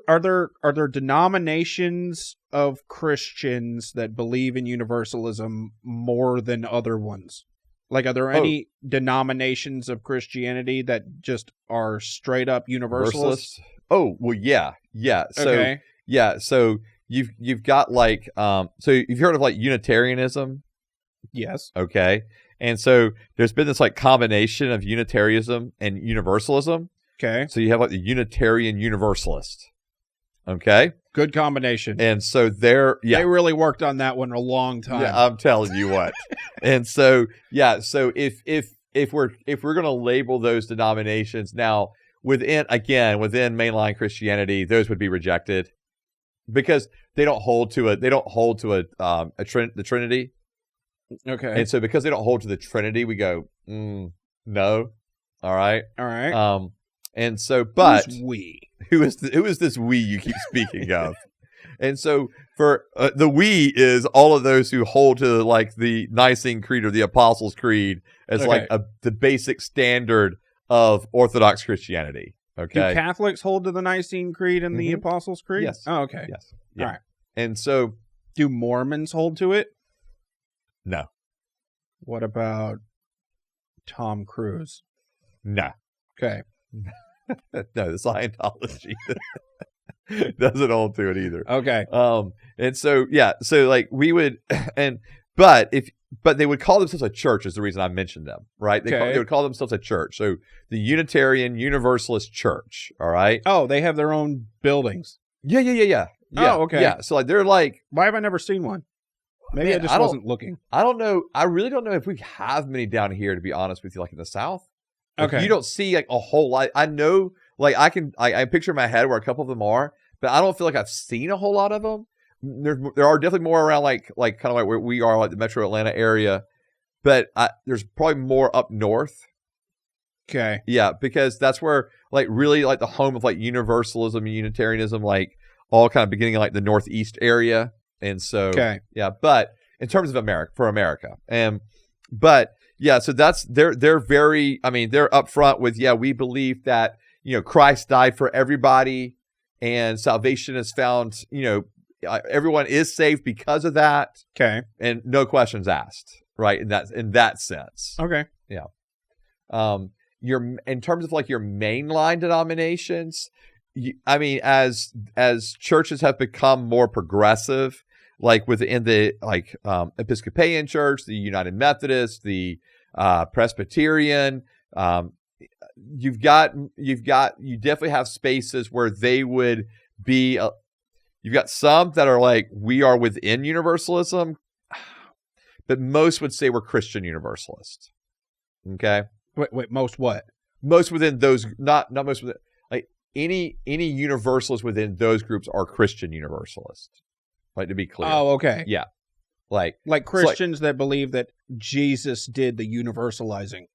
Are there denominations of Christians that believe in universalism more than other ones? Like, are there any denominations of Christianity that just are straight up universalists? Oh, well, yeah. So, Okay. yeah. So you've got like, so you've heard of like Unitarianism. Yes. Okay. And so there's been this like combination of Unitarianism and Universalism. Okay. So you have like the Unitarian Universalist. Okay. Good combination. And so They yeah, really worked on that one a long time. I'm telling you what. And so, yeah. So if we're going to label those denominations now within mainline Christianity, those would be rejected because they don't hold to the Trinity. Okay. And so because they don't hold to the Trinity, we go, no. All right. All right. And so, but Who's we? who is this we you keep speaking of? And so for the we is all of those who hold to like the Nicene Creed or the Apostles' Creed as like the basic standard of Orthodox Christianity. Okay. Do Catholics hold to the Nicene Creed and the Apostles' Creed? Yes. Oh, okay. Yes. Yeah. All right. And so, do Mormons hold to it? No. What about Tom Cruise? No. Okay. No, the Scientology doesn't hold to it either. Okay. And so, yeah, so like we would, but they would call themselves a church is the reason I mentioned them, right? They would call themselves a church. So the Unitarian Universalist Church, all right? Oh, they have their own buildings. Yeah. Oh, okay. Yeah, so like they're like, why have I never seen one? Maybe I just wasn't looking. I don't know. I really don't know if we have many down here, to be honest with you, like in the South. Like, okay. You don't see like a whole lot. I know, like I picture in my head where a couple of them are, but I don't feel like I've seen a whole lot of them. There are definitely more around like kind of like where we are, like the Metro Atlanta area, but there's probably more up north. Okay. Yeah, because that's where like really like the home of like Universalism and Unitarianism, like all kind of beginning in like the Northeast area. And so, yeah, but in terms of America, but yeah, so that's they're very, I mean, they're upfront with, yeah, we believe that, Christ died for everybody and salvation is found, everyone is saved because of that. Okay. And no questions asked, right? In that sense. Okay. Yeah. In terms of like your mainline denominations, I mean, as churches have become more progressive, like within the Episcopalian Church, the United Methodist, the Presbyterian, you definitely have spaces where they would be. You've got some that are like, we are within Universalism, but most would say we're Christian Universalist. Okay. Wait, most what? Most within those, not most within, like any Universalists within those groups are Christian Universalists. Like, to be clear. Oh, okay. Yeah. Like Christians that believe that Jesus did the universalizing.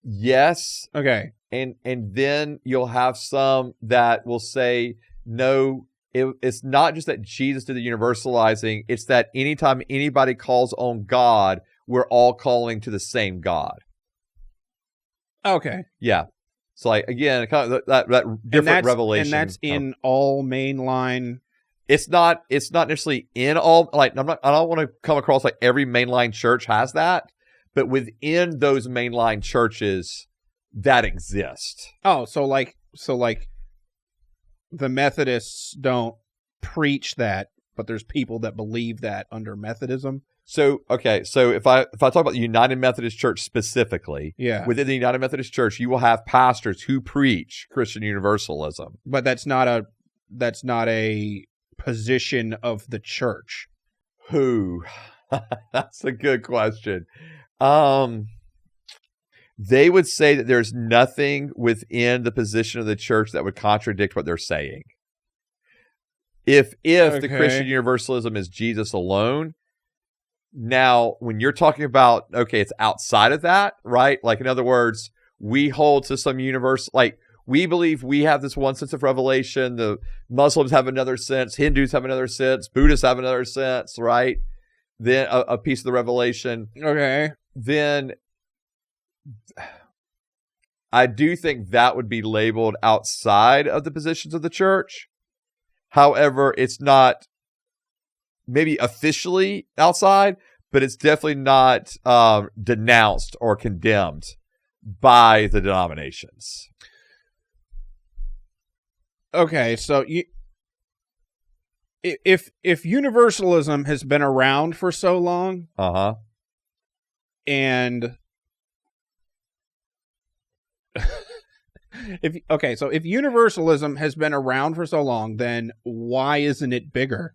Yes. Okay. And then you'll have some that will say, no, it's not just that Jesus did the universalizing. It's that anytime anybody calls on God, we're all calling to the same God. Okay. Yeah. So like, again, kind of that different revelation. And that's in all mainline. It's not necessarily in all, like, I don't want to come across like every mainline church has that, but within those mainline churches that exist. Oh, so like the Methodists don't preach that, but there's people that believe that under Methodism. So, okay, so if I talk about the United Methodist Church specifically, yeah, within the United Methodist Church, you will have pastors who preach Christian Universalism. But that's not a position of the church. Who? That's a good question. They would say that there's nothing within the position of the church that would contradict what they're saying. If the Christian Universalism is Jesus alone, now when you're talking about, okay, it's outside of that, right? Like, in other words, we hold to some universe, like, we believe we have this one sense of revelation. The Muslims have another sense. Hindus have another sense. Buddhists have another sense, right? Then a piece of the revelation. Okay. Then I do think that would be labeled outside of the positions of the church. However, it's not maybe officially outside, but it's definitely not denounced or condemned by the denominations. Okay, so if universalism has been around for so long, and if universalism has been around for so long, then why isn't it bigger?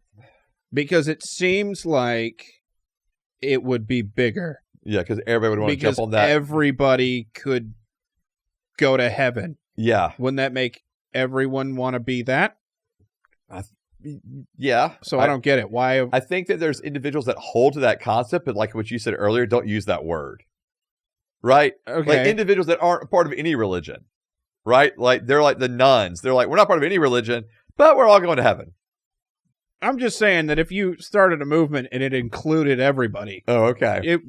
Because it seems like it would be bigger. Yeah, because everybody would want to jump on that. Everybody could go to heaven. Yeah. Wouldn't that make everyone want to be that? Yeah. So I don't get it. Why? I think that there's individuals that hold to that concept, but like what you said earlier, don't use that word. Right? Okay. Like individuals that aren't a part of any religion. Right? Like they're like the nuns. They're like, we're not part of any religion, but we're all going to heaven. I'm just saying that if you started a movement and it included everybody, oh, okay,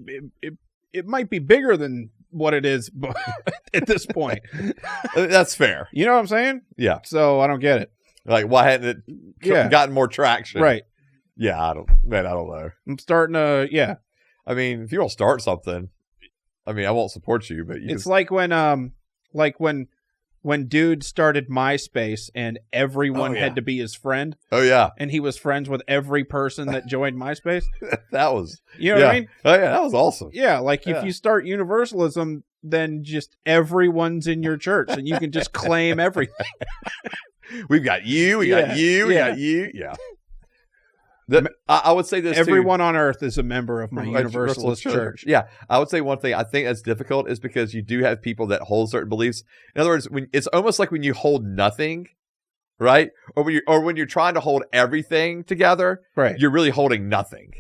it might be bigger than what it is at this point. That's fair. You know what I'm saying? Yeah. So I don't get it. Like, why hadn't it gotten more traction? Right. Yeah, I don't know. I'm starting to, yeah. I mean, if you don't start something, I mean, I won't support you, but it's like when dude started MySpace and everyone had to be his friend. Oh, yeah. And he was friends with every person that joined MySpace. That was... You know what I mean? Oh, yeah, that was awesome. Yeah, like if you start universalism, then just everyone's in your church and you can just claim everything. We've got you, we got you, we got you. Yeah. I would say this everyone on earth is a member of my Universalist church. Yeah. I would say one thing I think that's difficult is because you do have people that hold certain beliefs. In other words, it's almost like when you hold nothing, right? Or when you're trying to hold everything together, right? You're really holding nothing,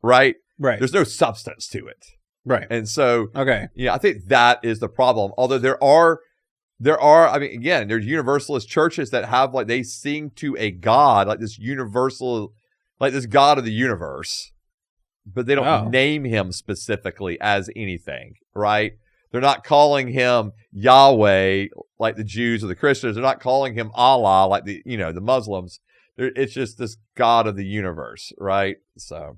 right? Right. There's no substance to it. Right. And so, okay. Yeah, I think that is the problem. Although there are, I mean, again, there's universalist churches that have like, they sing to a God, like this universal, like this God of the universe, but they don't name him specifically as anything, right? They're not calling him Yahweh like the Jews or the Christians. They're not calling him Allah like the Muslims. It's just this God of the universe, right? So